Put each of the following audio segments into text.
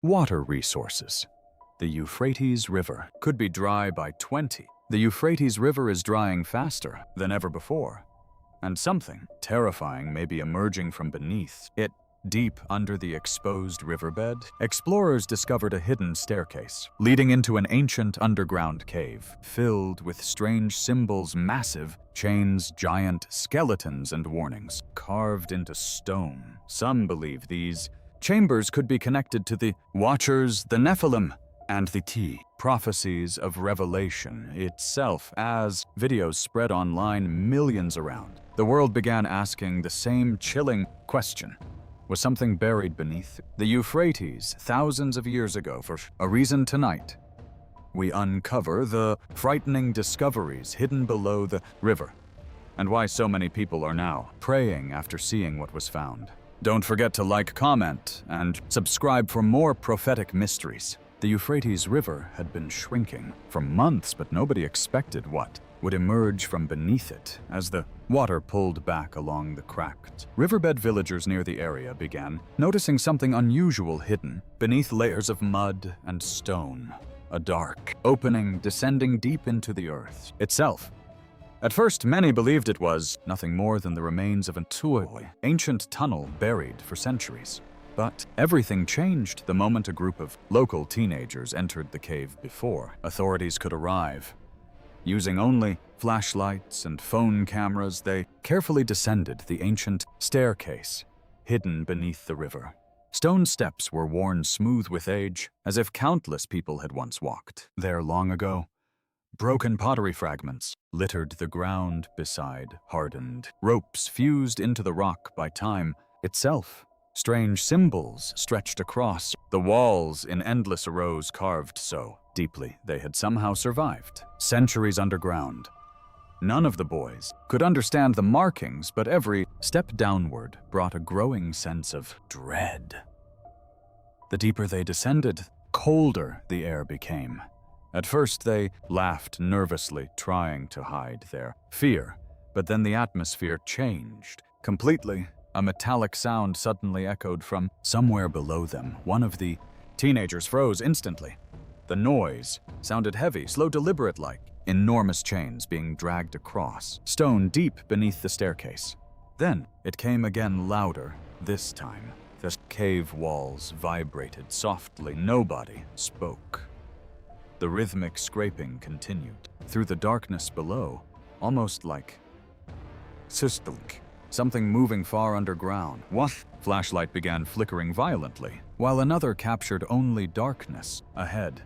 Water resources. The Euphrates River could be dry by 20. The Euphrates River is drying faster than ever before, and something terrifying may be emerging from beneath it. Deep under the exposed riverbed, explorers discovered a hidden staircase leading into an ancient underground cave filled with strange symbols, massive chains, giant skeletons, and warnings carved into stone. Some believe these chambers could be connected to the Watchers, the Nephilim, and the prophecies of Revelation itself. As videos spread online, millions around the world began asking the same chilling question. Was something buried beneath the Euphrates thousands of years ago? For a reason tonight, we uncover the frightening discoveries hidden below the river, and why so many people are now praying after seeing what was found. Don't forget to like, comment, and subscribe for more prophetic mysteries. The Euphrates River had been shrinking for months, but nobody expected what would emerge from beneath it as the water pulled back along the cracked riverbed. Villagers near the area began noticing something unusual hidden beneath layers of mud and stone. A dark opening descending deep into the earth itself. At first, many believed it was nothing more than the remains of an ancient tunnel buried for centuries. But everything changed the moment a group of local teenagers entered the cave before authorities could arrive. Using only flashlights and phone cameras, they carefully descended the ancient staircase hidden beneath the river. Stone steps were worn smooth with age, as if countless people had once walked there long ago. Broken pottery fragments littered the ground beside hardened ropes fused into the rock by time itself. Strange symbols stretched across the walls in endless rows, carved so deeply they had somehow survived centuries underground. None of the boys could understand the markings, but every step downward brought a growing sense of dread. The deeper they descended, colder the air became. At first they laughed nervously, trying to hide their fear, but then the atmosphere changed completely. A metallic sound suddenly echoed from somewhere below them. One of the teenagers froze instantly. The noise sounded heavy, slow, deliberate, like enormous chains being dragged across stone deep beneath the staircase. Then it came again, louder. This time, the cave walls vibrated softly. Nobody spoke. The rhythmic scraping continued through the darkness below, almost like something moving far underground. One flashlight began flickering violently, while another captured only darkness ahead.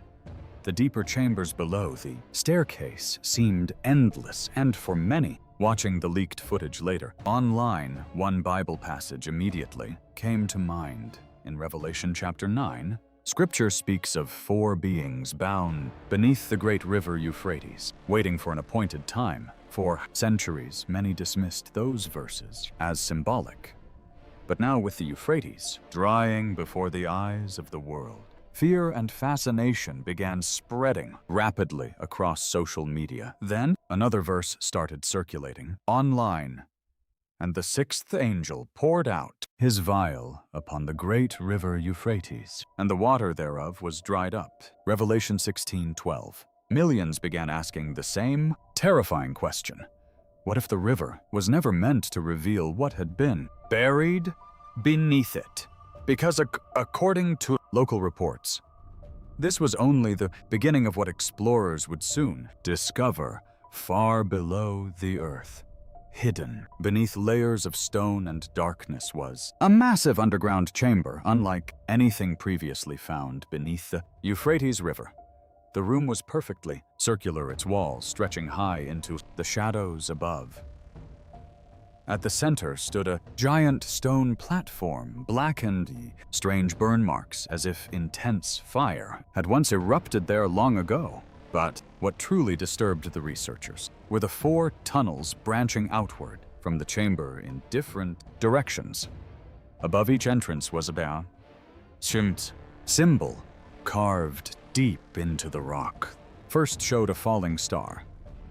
The deeper chambers below the staircase seemed endless, and for many, watching the leaked footage later online, one Bible passage immediately came to mind. In Revelation chapter 9, Scripture speaks of 4 beings bound beneath the great river Euphrates, waiting for an appointed time. For centuries, many dismissed those verses as symbolic. But now, with the Euphrates drying before the eyes of the world, fear and fascination began spreading rapidly across social media. Then, another verse started circulating online. And the 6th angel poured out his vial upon the great river Euphrates, and the water thereof was dried up. Revelation 16:12. Millions began asking the same terrifying question. What if the river was never meant to reveal what had been buried beneath it? Because according to local reports, this was only the beginning of what explorers would soon discover far below the earth. Hidden beneath layers of stone and darkness was a massive underground chamber, unlike anything previously found beneath the Euphrates River. The room was perfectly circular, its walls stretching high into the shadows above. At the center stood a giant stone platform, blackened, strange burn marks, as if intense fire had once erupted there long ago. But what truly disturbed the researchers were the 4 tunnels branching outward from the chamber in different directions. Above each entrance was a symbol carved deep into the rock. First showed a falling star.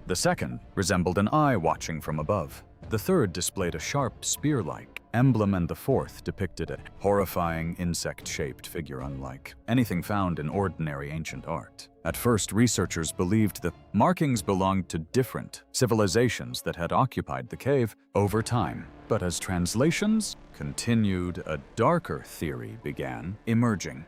The second resembled an eye watching from above. The third displayed a sharp spear-like emblem, and the fourth depicted a horrifying insect-shaped figure unlike anything found in ordinary ancient art. At first, researchers believed the markings belonged to different civilizations that had occupied the cave over time. But as translations continued, a darker theory began emerging.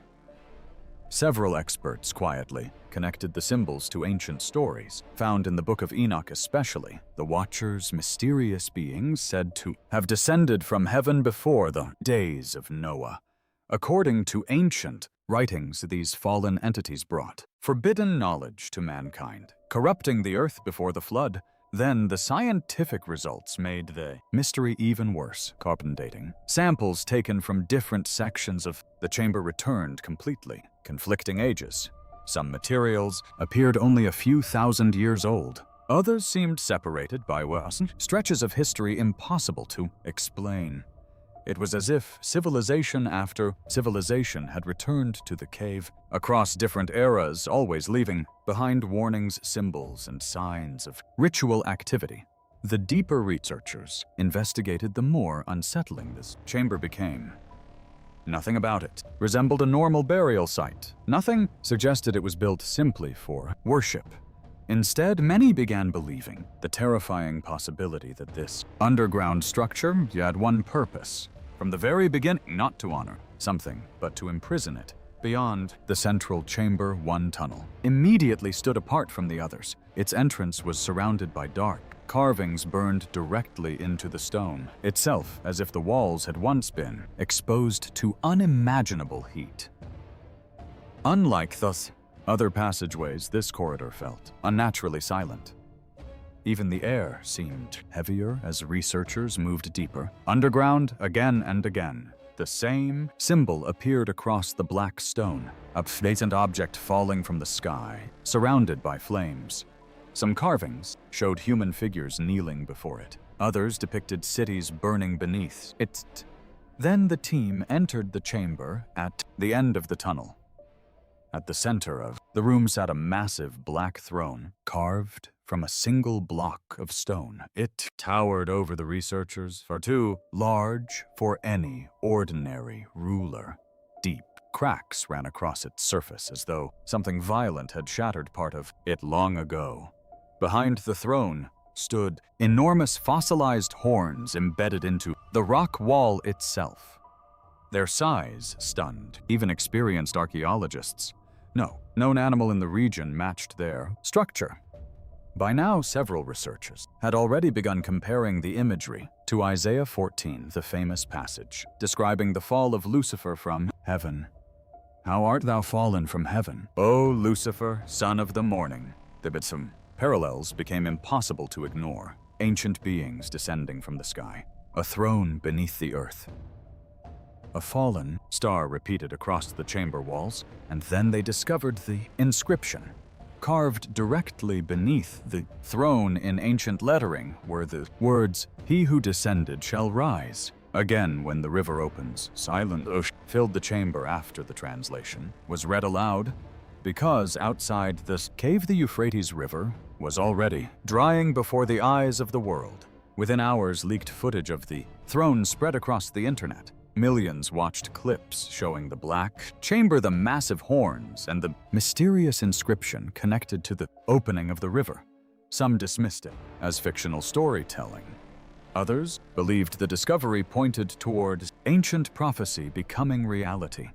Several experts quietly connected the symbols to ancient stories, found in the Book of Enoch especially. The Watchers, mysterious beings said to have descended from heaven before the days of Noah. According to ancient writings, these fallen entities brought forbidden knowledge to mankind, corrupting the earth before the flood. Then the scientific results made the mystery even worse. Carbon dating. Samples taken from different sections of the chamber returned completely conflicting ages. Some materials appeared only a few thousand years old. Others seemed separated by stretches of history impossible to explain. It was as if civilization after civilization had returned to the cave across different eras, always leaving behind warnings, symbols, and signs of ritual activity. The deeper researchers investigated, the more unsettling this chamber became. Nothing about it resembled a normal burial site. Nothing suggested it was built simply for worship. Instead, many began believing the terrifying possibility that this underground structure had one purpose. From the very beginning, not to honor something, but to imprison it. Beyond the central chamber, one tunnel immediately stood apart from the others. Its entrance was surrounded by dark carvings burned directly into the stone itself, as if the walls had once been exposed to unimaginable heat. Unlike thus other passageways, this corridor felt unnaturally silent. Even the air seemed heavier as researchers moved deeper. Underground, again and again, the same symbol appeared across the black stone, a faint object falling from the sky, surrounded by flames. Some carvings showed human figures kneeling before it. Others depicted cities burning beneath it. Then the team entered the chamber at the end of the tunnel. At the center of the room sat a massive black throne, carved from a single block of stone. It towered over the researchers, far too large for any ordinary ruler. Deep cracks ran across its surface, as though something violent had shattered part of it long ago. Behind the throne stood enormous fossilized horns embedded into the rock wall itself. Their size stunned even experienced archaeologists. No known animal in the region matched their structure. By now, several researchers had already begun comparing the imagery to Isaiah 14, the famous passage describing the fall of Lucifer from heaven. "How art thou fallen from heaven, O Lucifer, son of the morning?" Some parallels became impossible to ignore. Ancient beings descending from the sky, a throne beneath the earth. A fallen star repeated across the chamber walls, and then they discovered the inscription. Carved directly beneath the throne in ancient lettering were the words, "He who descended shall rise." Again, when the river opens, silent filled the chamber after the translation was read aloud, because outside this cave the Euphrates River was already drying before the eyes of the world. Within hours, leaked footage of the throne spread across the internet. Millions watched clips showing the black chamber, the massive horns, and the mysterious inscription connected to the opening of the river. Some dismissed it as fictional storytelling. Others believed the discovery pointed toward ancient prophecy becoming reality.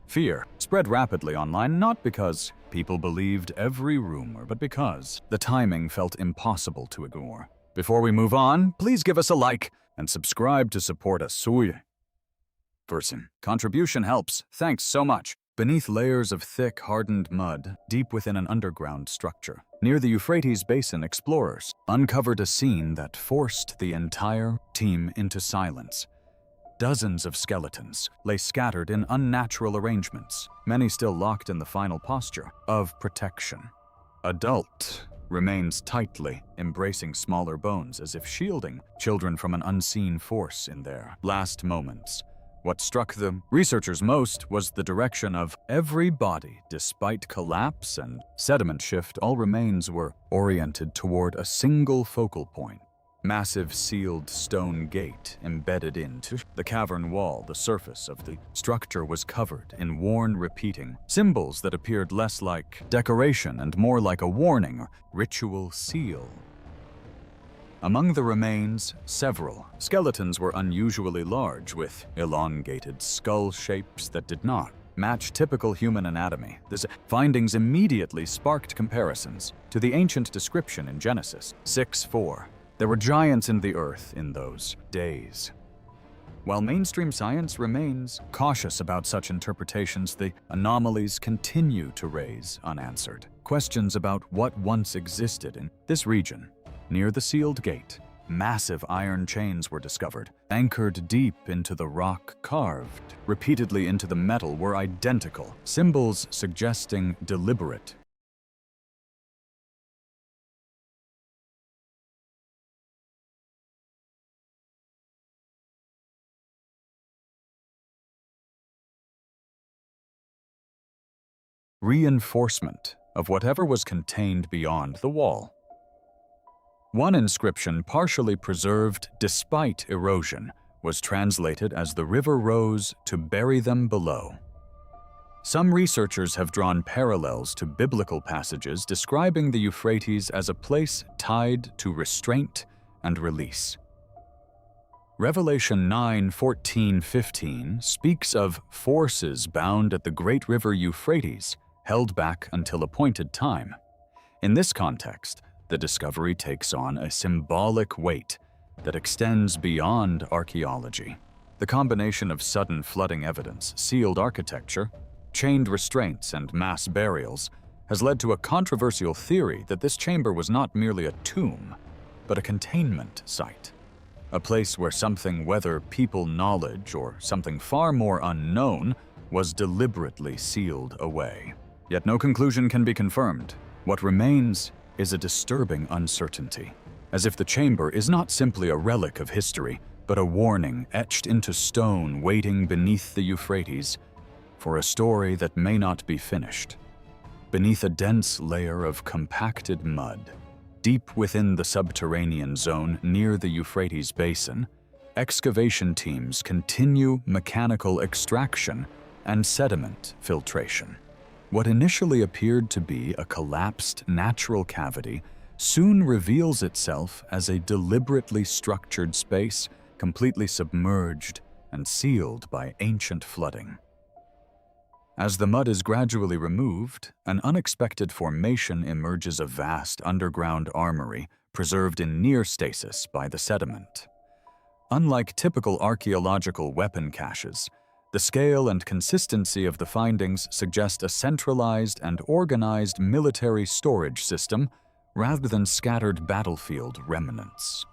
Fear spread rapidly online, not because people believed every rumor, but because the timing felt impossible to ignore. Before we move on, please give us a like and subscribe to support us. Contribution helps. Thanks so much. Beneath layers of thick, hardened mud, deep within an underground structure, near the Euphrates Basin, explorers uncovered a scene that forced the entire team into silence. Dozens of skeletons lay scattered in unnatural arrangements, many still locked in the final posture of protection. Adult remains tightly embracing smaller bones, as if shielding children from an unseen force in their last moments. What struck the researchers most was the direction of every body. Despite collapse and sediment shift, all remains were oriented toward a single focal point. Massive sealed stone gate embedded into the cavern wall. The surface of the structure was covered in worn, repeating symbols that appeared less like decoration and more like a warning or ritual seal. Among the remains, several skeletons were unusually large, with elongated skull shapes that did not match typical human anatomy. These findings immediately sparked comparisons to the ancient description in Genesis 6:4. There were giants in the earth in those days. While mainstream science remains cautious about such interpretations, the anomalies continue to raise unanswered questions about what once existed in this region. Near the sealed gate, massive iron chains were discovered, anchored deep into the rock, carved repeatedly into the metal, were identical, symbols suggesting deliberate reinforcement of whatever was contained beyond the wall. One inscription, partially preserved despite erosion, was translated as "the river rose to bury them below." Some researchers have drawn parallels to biblical passages describing the Euphrates as a place tied to restraint and release. Revelation 9:14-15 speaks of forces bound at the great river Euphrates, held back until appointed time. In this context, the discovery takes on a symbolic weight that extends beyond archaeology. The combination of sudden flooding evidence, sealed architecture, chained restraints, and mass burials has led to a controversial theory that this chamber was not merely a tomb, but a containment site. A place where something, whether people knowledge or something far more unknown, was deliberately sealed away. Yet no conclusion can be confirmed. What remains is a disturbing uncertainty, as if the chamber is not simply a relic of history, but a warning etched into stone waiting beneath the Euphrates for a story that may not be finished. Beneath a dense layer of compacted mud, deep within the subterranean zone near the Euphrates basin, excavation teams continue mechanical extraction and sediment filtration. What initially appeared to be a collapsed natural cavity soon reveals itself as a deliberately structured space, completely submerged and sealed by ancient flooding. As the mud is gradually removed, an unexpected formation emerges, a vast underground armory preserved in near stasis by the sediment. Unlike typical archaeological weapon caches, the scale and consistency of the findings suggest a centralized and organized military storage system rather than scattered battlefield remnants.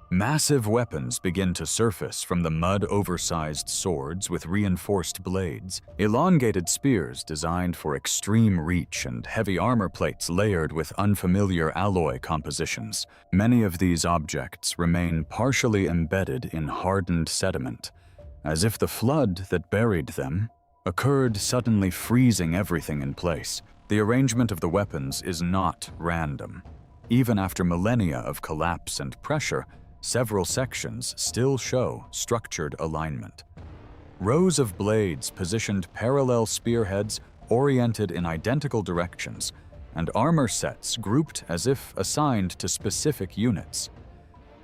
Massive weapons begin to surface from the mud-oversized swords with reinforced blades, elongated spears designed for extreme reach, and heavy armor plates layered with unfamiliar alloy compositions. Many of these objects remain partially embedded in hardened sediment, as if the flood that buried them occurred, suddenly freezing everything in place. The arrangement of the weapons is not random. Even after millennia of collapse and pressure, several sections still show structured alignment. Rows of blades positioned parallel spearheads oriented in identical directions, and armor sets grouped as if assigned to specific units.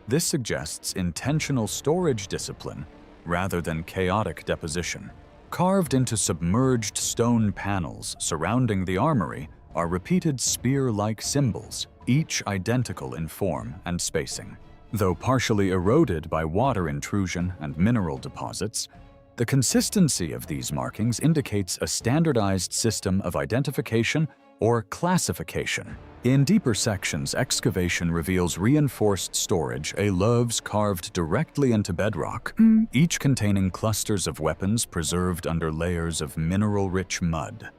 This suggests intentional storage discipline rather than chaotic deposition. Carved into submerged stone panels surrounding the armory are repeated spear-like symbols, each identical in form and spacing. Though partially eroded by water intrusion and mineral deposits, the consistency of these markings indicates a standardized system of identification or classification. In deeper sections, excavation reveals reinforced storage, loves carved directly into bedrock, each containing clusters of weapons preserved under layers of mineral-rich mud.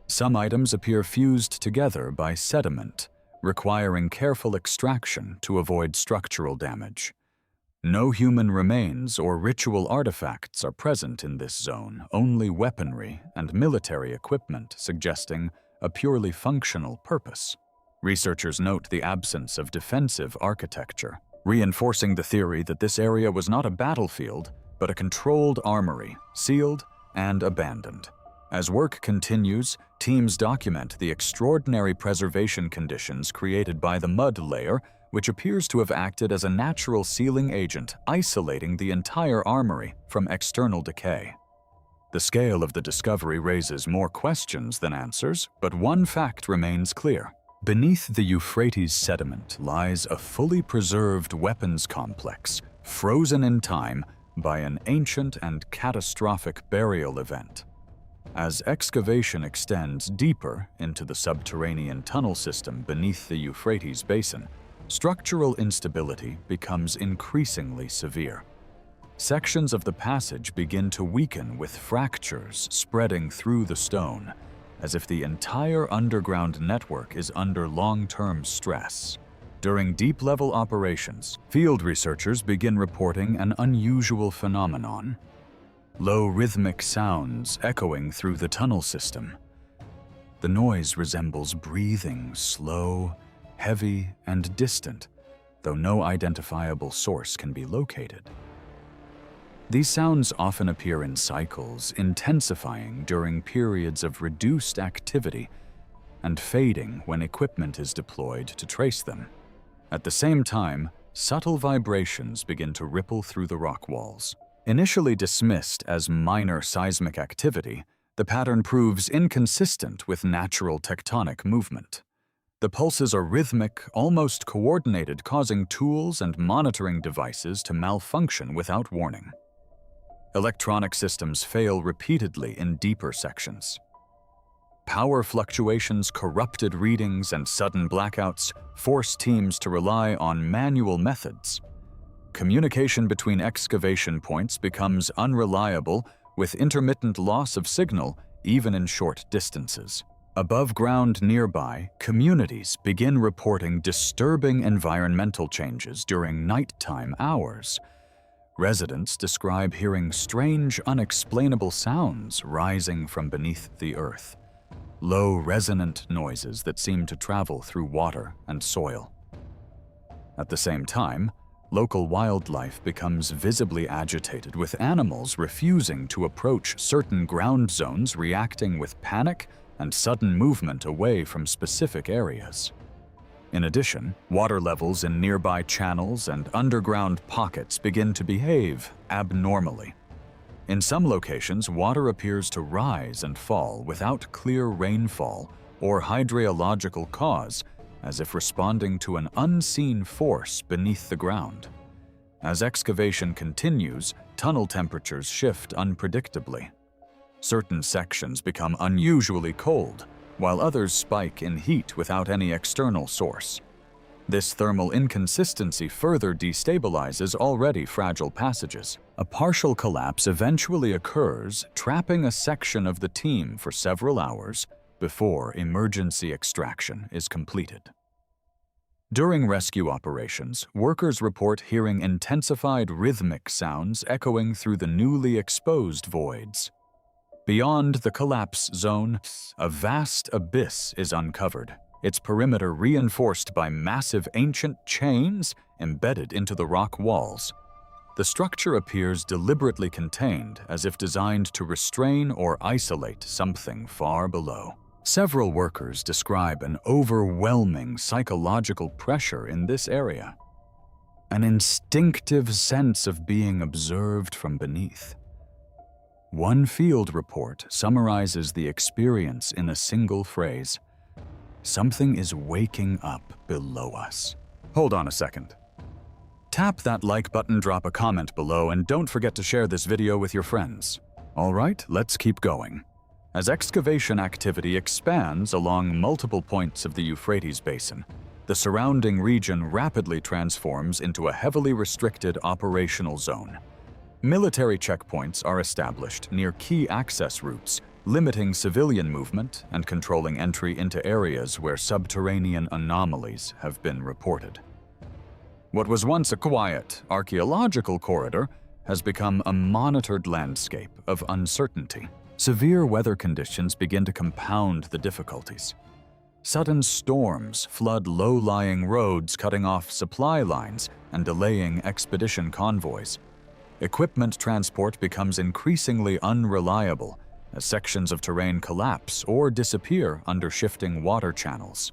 Some items appear fused together by sediment, requiring careful extraction to avoid structural damage. No human remains or ritual artifacts are present in this zone, only weaponry and military equipment, suggesting a purely functional purpose. Researchers note the absence of defensive architecture, reinforcing the theory that this area was not a battlefield, but a controlled armory, sealed and abandoned. As work continues, teams document the extraordinary preservation conditions created by the mud layer, which appears to have acted as a natural sealing agent, isolating the entire armory from external decay. The scale of the discovery raises more questions than answers, but one fact remains clear. Beneath the Euphrates sediment lies a fully preserved weapons complex, frozen in time by an ancient and catastrophic burial event. As excavation extends deeper into the subterranean tunnel system beneath the Euphrates basin, structural instability becomes increasingly severe. Sections of the passage begin to weaken with fractures spreading through the stone, as if the entire underground network is under long-term stress. During deep-level operations, field researchers begin reporting an unusual phenomenon: low rhythmic sounds echoing through the tunnel system. The noise resembles breathing, slow, heavy, and distant, though no identifiable source can be located. These sounds often appear in cycles, intensifying during periods of reduced activity and fading when equipment is deployed to trace them. At the same time, subtle vibrations begin to ripple through the rock walls. Initially dismissed as minor seismic activity, the pattern proves inconsistent with natural tectonic movement. The pulses are rhythmic, almost coordinated, causing tools and monitoring devices to malfunction without warning. Electronic systems fail repeatedly in deeper sections. Power fluctuations, corrupted readings, and sudden blackouts force teams to rely on manual methods. Communication between excavation points becomes unreliable, with intermittent loss of signal even in short distances. Above ground nearby, communities begin reporting disturbing environmental changes during nighttime hours. Residents describe hearing strange, unexplainable sounds rising from beneath the earth, low, resonant noises that seem to travel through water and soil. At the same time, local wildlife becomes visibly agitated, with animals refusing to approach certain ground zones, reacting with panic and sudden movement away from specific areas. In addition, water levels in nearby channels and underground pockets begin to behave abnormally. In some locations, water appears to rise and fall without clear rainfall or hydrological cause, as if responding to an unseen force beneath the ground. As excavation continues, tunnel temperatures shift unpredictably. Certain sections become unusually cold, while others spike in heat without any external source. This thermal inconsistency further destabilizes already fragile passages. A partial collapse eventually occurs, trapping a section of the team for several hours before emergency extraction is completed. During rescue operations, workers report hearing intensified rhythmic sounds echoing through the newly exposed voids. Beyond the collapse zone, a vast abyss is uncovered, its perimeter reinforced by massive ancient chains embedded into the rock walls. The structure appears deliberately contained, as if designed to restrain or isolate something far below. Several workers describe an overwhelming psychological pressure in this area, an instinctive sense of being observed from beneath. One field report summarizes the experience in a single phrase: "Something is waking up below us." Hold on a second. Tap that like button, drop a comment below, and don't forget to share this video with your friends. All right, let's keep going. As excavation activity expands along multiple points of the Euphrates basin, the surrounding region rapidly transforms into a heavily restricted operational zone. Military checkpoints are established near key access routes, limiting civilian movement and controlling entry into areas where subterranean anomalies have been reported. What was once a quiet, archaeological corridor has become a monitored landscape of uncertainty. Severe weather conditions begin to compound the difficulties. Sudden storms flood low-lying roads, cutting off supply lines and delaying expedition convoys. Equipment transport becomes increasingly unreliable as sections of terrain collapse or disappear under shifting water channels.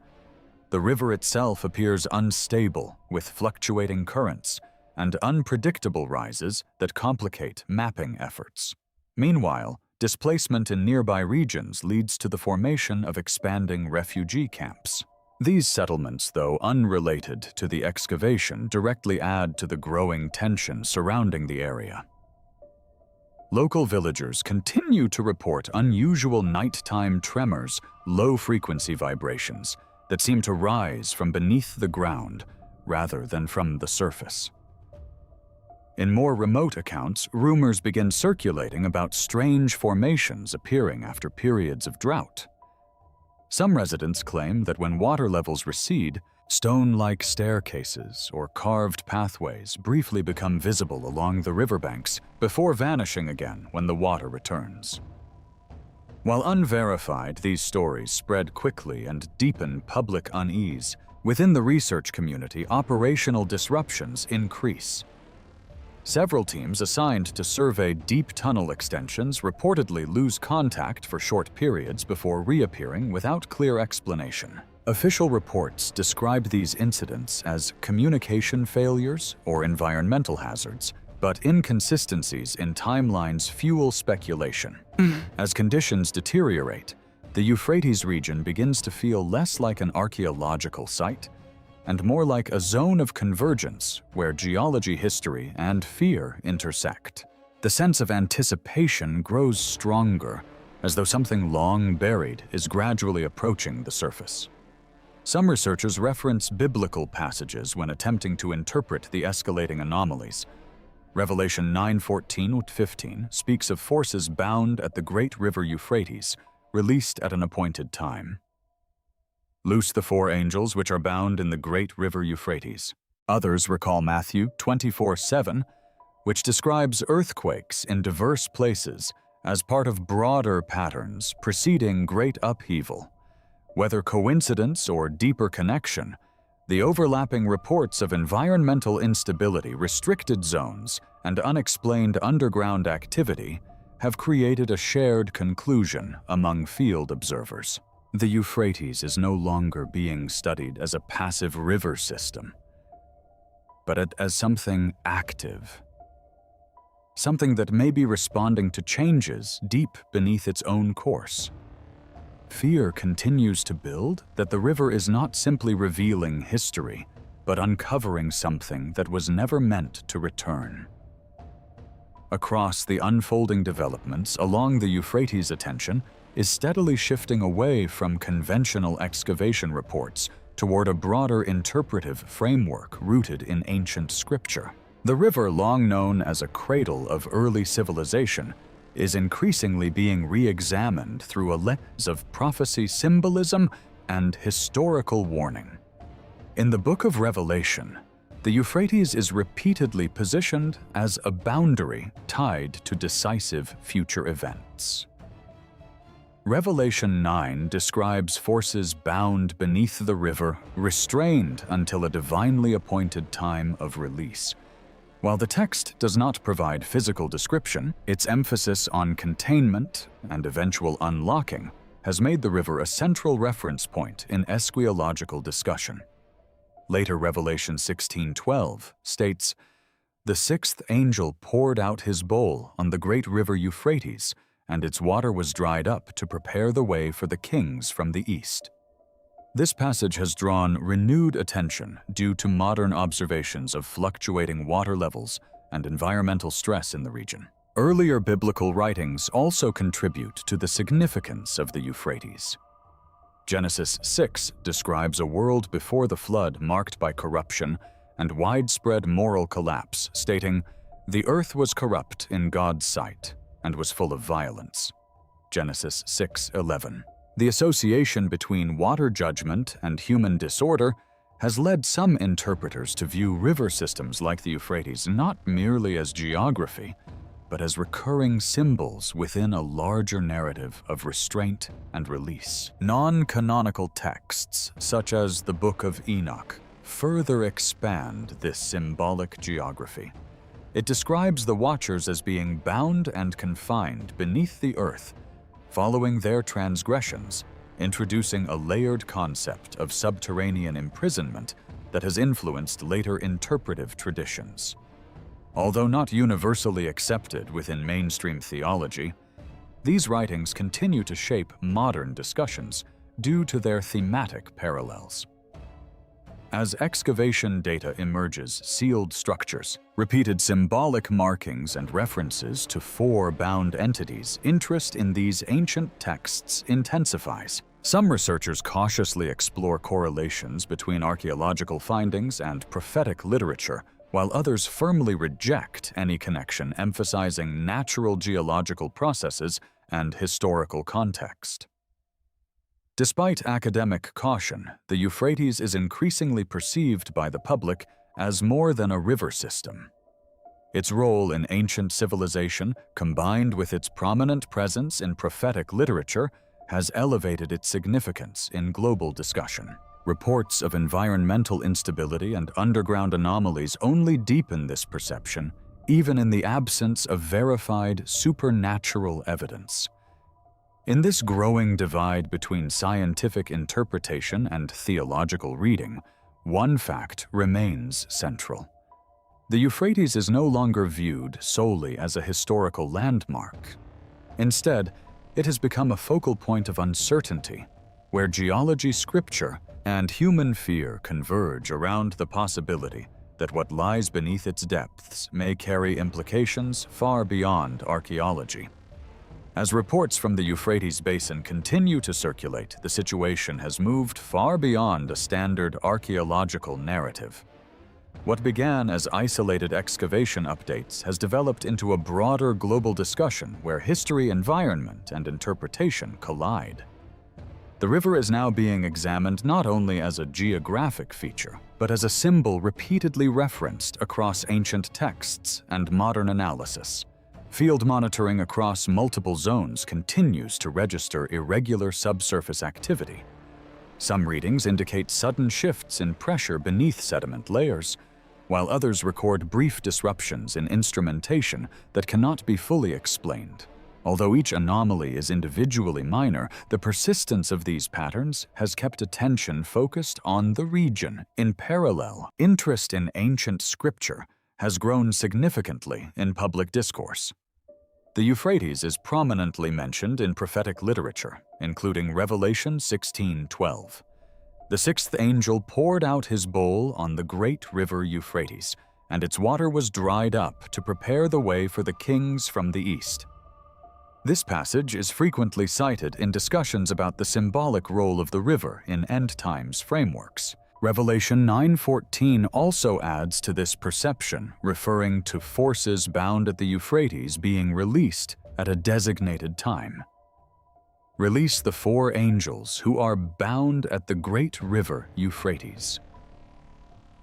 The river itself appears unstable, with fluctuating currents and unpredictable rises that complicate mapping efforts. Meanwhile, displacement in nearby regions leads to the formation of expanding refugee camps. These settlements, though unrelated to the excavation, directly add to the growing tension surrounding the area. Local villagers continue to report unusual nighttime tremors, low-frequency vibrations that seem to rise from beneath the ground rather than from the surface. In more remote accounts, rumors begin circulating about strange formations appearing after periods of drought. Some residents claim that when water levels recede, stone-like staircases or carved pathways briefly become visible along the riverbanks before vanishing again when the water returns. While unverified, these stories spread quickly and deepen public unease. Within the research community, operational disruptions increase. Several teams assigned to survey deep tunnel extensions reportedly lose contact for short periods before reappearing without clear explanation. Official reports described these incidents as communication failures or environmental hazards, but inconsistencies in timelines fuel speculation. As conditions deteriorate, the Euphrates region begins to feel less like an archaeological site and more like a zone of convergence where geology, history, and fear intersect. The sense of anticipation grows stronger, as though something long buried is gradually approaching the surface. Some researchers reference biblical passages when attempting to interpret the escalating anomalies. Revelation 9:14-15 speaks of forces bound at the great river Euphrates, released at an appointed time. Loose the 4 angels which are bound in the great river Euphrates. Others recall Matthew 24:7, which describes earthquakes in diverse places as part of broader patterns preceding great upheaval. Whether coincidence or deeper connection, the overlapping reports of environmental instability, restricted zones, and unexplained underground activity have created a shared conclusion among field observers. The Euphrates is no longer being studied as a passive river system, but as something active. Something that may be responding to changes deep beneath its own course. Fear continues to build that the river is not simply revealing history, but uncovering something that was never meant to return. Across the unfolding developments along the Euphrates, attention is steadily shifting away from conventional excavation reports toward a broader interpretive framework rooted in ancient scripture. The river, long known as a cradle of early civilization, is increasingly being re-examined through a lens of prophecy, symbolism, and historical warning. In the Book of Revelation, the Euphrates is repeatedly positioned as a boundary tied to decisive future events. Revelation 9 describes forces bound beneath the river, restrained until a divinely appointed time of release. While the text does not provide physical description, its emphasis on containment and eventual unlocking has made the river a central reference point in eschatological discussion. Later Revelation 16:12 states, "The 6th angel poured out his bowl on the great river Euphrates, and its water was dried up to prepare the way for the kings from the east." This passage has drawn renewed attention due to modern observations of fluctuating water levels and environmental stress in the region. Earlier biblical writings also contribute to the significance of the Euphrates. Genesis 6 describes a world before the flood marked by corruption and widespread moral collapse, stating, "The earth was corrupt in God's sight and was full of violence." Genesis 6:11. The association between water judgment and human disorder has led some interpreters to view river systems like the Euphrates not merely as geography, but as recurring symbols within a larger narrative of restraint and release. Non-canonical texts, such as the Book of Enoch, further expand this symbolic geography. It describes the Watchers as being bound and confined beneath the earth, following their transgressions, introducing a layered concept of subterranean imprisonment that has influenced later interpretive traditions. Although not universally accepted within mainstream theology, these writings continue to shape modern discussions due to their thematic parallels. As excavation data emerges sealed structures, repeated symbolic markings and references to four bound entities, interest in these ancient texts intensifies. Some researchers cautiously explore correlations between archaeological findings and prophetic literature, while others firmly reject any connection, emphasizing natural geological processes and historical context. Despite academic caution, the Euphrates is increasingly perceived by the public as more than a river system. Its role in ancient civilization, combined with its prominent presence in prophetic literature, has elevated its significance in global discussion. Reports of environmental instability and underground anomalies only deepen this perception, even in the absence of verified supernatural evidence. In this growing divide between scientific interpretation and theological reading, one fact remains central. The Euphrates is no longer viewed solely as a historical landmark. Instead, it has become a focal point of uncertainty, where geology, scripture, and human fear converge around the possibility that what lies beneath its depths may carry implications far beyond archaeology. As reports from the Euphrates Basin continue to circulate, the situation has moved far beyond a standard archaeological narrative. What began as isolated excavation updates has developed into a broader global discussion where history, environment, and interpretation collide. The river is now being examined not only as a geographic feature, but as a symbol repeatedly referenced across ancient texts and modern analysis. Field monitoring across multiple zones continues to register irregular subsurface activity. Some readings indicate sudden shifts in pressure beneath sediment layers, while others record brief disruptions in instrumentation that cannot be fully explained. Although each anomaly is individually minor, the persistence of these patterns has kept attention focused on the region. In parallel, interest in ancient scripture has grown significantly in public discourse. The Euphrates is prominently mentioned in prophetic literature, including Revelation 16:12. The sixth angel poured out his bowl on the great river Euphrates, and its water was dried up to prepare the way for the kings from the east. This passage is frequently cited in discussions about the symbolic role of the river in end times frameworks. Revelation 9:14 also adds to this perception, referring to forces bound at the Euphrates being released at a designated time. Release the four angels who are bound at the great river Euphrates.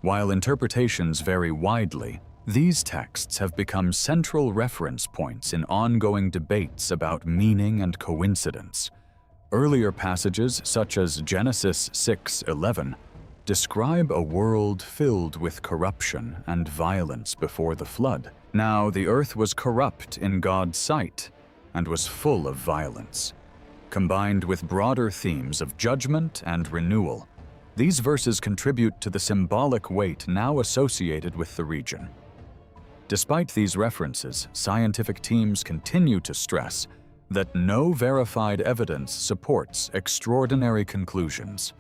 While interpretations vary widely, these texts have become central reference points in ongoing debates about meaning and coincidence. Earlier passages, such as Genesis 6:11, describe a world filled with corruption and violence before the flood. Now the earth was corrupt in God's sight and was full of violence. Combined with broader themes of judgment and renewal, these verses contribute to the symbolic weight now associated with the region. Despite these references, scientific teams continue to stress that no verified evidence supports extraordinary conclusions.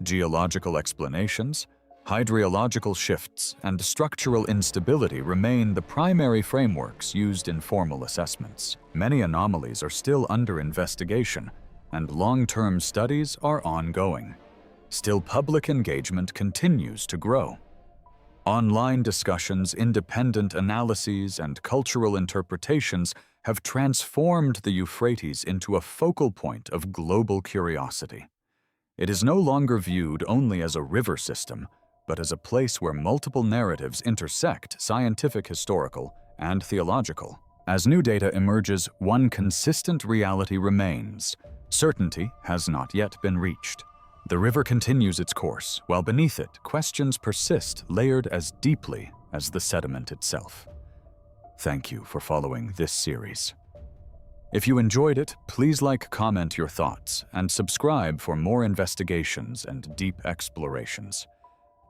Geological explanations, hydrological shifts, and structural instability remain the primary frameworks used in formal assessments. Many anomalies are still under investigation, and long-term studies are ongoing. Still, public engagement continues to grow. Online discussions, independent analyses, and cultural interpretations have transformed the Euphrates into a focal point of global curiosity. It is no longer viewed only as a river system, but as a place where multiple narratives intersect, scientific, historical, and theological. As new data emerges, one consistent reality remains. Certainty has not yet been reached. The river continues its course, while beneath it, questions persist, layered as deeply as the sediment itself. Thank you for following this series. If you enjoyed it, please comment your thoughts, and subscribe for more investigations and deep explorations.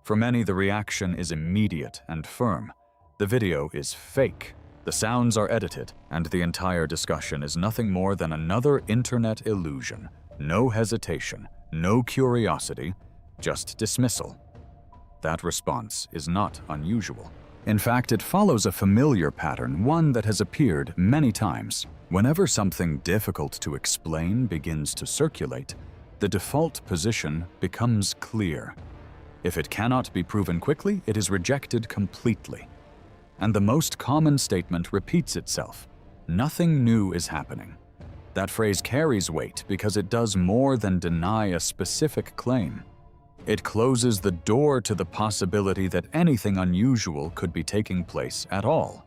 For many, the reaction is immediate and firm. The video is fake. The sounds are edited, and the entire discussion is nothing more than another internet illusion. No hesitation, no curiosity, just dismissal. That response is not unusual. In fact, it follows a familiar pattern, one that has appeared many times. Whenever something difficult to explain begins to circulate, the default position becomes clear. If it cannot be proven quickly, it is rejected completely. And the most common statement repeats itself: nothing new is happening. That phrase carries weight because it does more than deny a specific claim. It closes the door to the possibility that anything unusual could be taking place at all.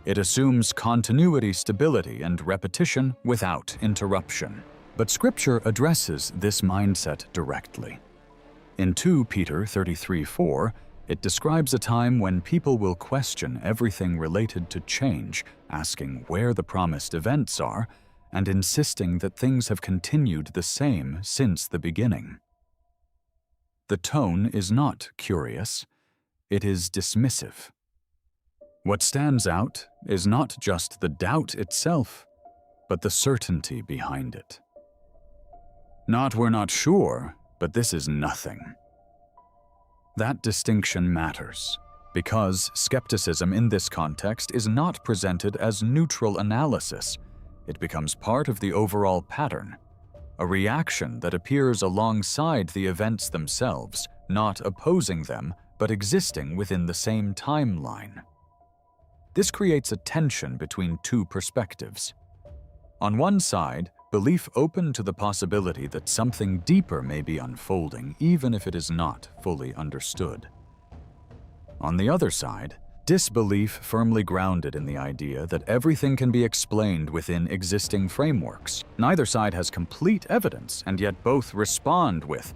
It assumes continuity, stability, and repetition without interruption. But Scripture addresses this mindset directly. In 2 Peter 33:4, it describes a time when people will question everything related to change, asking where the promised events are, and insisting that things have continued the same since the beginning. The tone is not curious, it is dismissive. What stands out is not just the doubt itself, but the certainty behind it. Not "we're not sure," but "this is nothing." That distinction matters, because skepticism in this context is not presented as neutral analysis. It becomes part of the overall pattern, a reaction that appears alongside the events themselves, not opposing them, but existing within the same timeline. This creates a tension between two perspectives. On one side, belief open to the possibility that something deeper may be unfolding, even if it is not fully understood. On the other side, disbelief firmly grounded in the idea that everything can be explained within existing frameworks. Neither side has complete evidence, and yet both respond with,